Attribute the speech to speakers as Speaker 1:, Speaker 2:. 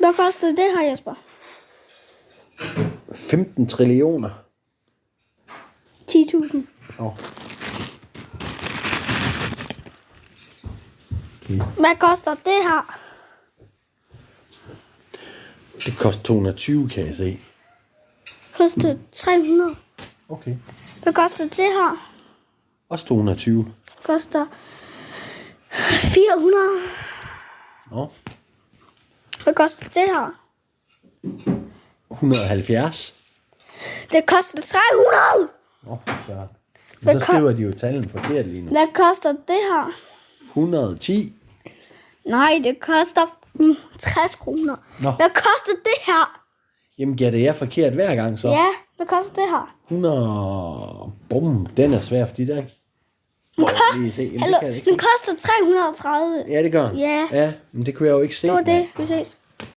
Speaker 1: Hvad koster det her, Jesper?
Speaker 2: 15 trillioner.
Speaker 1: 10.000.
Speaker 2: Okay.
Speaker 1: Hvad koster det her?
Speaker 2: Det koster 220, kan jeg se.
Speaker 1: Koster 300.
Speaker 2: Okay.
Speaker 1: Hvad koster det her?
Speaker 2: Også 220.
Speaker 1: Koster 400.
Speaker 2: Nå.
Speaker 1: Hvad koster det her?
Speaker 2: 170.
Speaker 1: Det koster 300.
Speaker 2: Så. Men så skriver de jo tallene forkert lige nu.
Speaker 1: Hvad koster det her?
Speaker 2: 110.
Speaker 1: Nej, det koster 60 kroner.
Speaker 2: Nå.
Speaker 1: Hvad koster det her?
Speaker 2: Jamen gætter jeg forkert hver gang så?
Speaker 1: Ja, hvad koster det her?
Speaker 2: 100. Bum, den er svær, fordi der...
Speaker 1: Den
Speaker 2: Må jeg
Speaker 1: koster,
Speaker 2: lige se. Jamen, det
Speaker 1: hallo,
Speaker 2: kan jeg ikke
Speaker 1: den
Speaker 2: se.
Speaker 1: koster 330.
Speaker 2: Ja, det gør den.
Speaker 1: Ja.
Speaker 2: Ja, men det kunne jeg jo ikke se.
Speaker 1: Det var det.
Speaker 2: mand.
Speaker 1: Vi ses.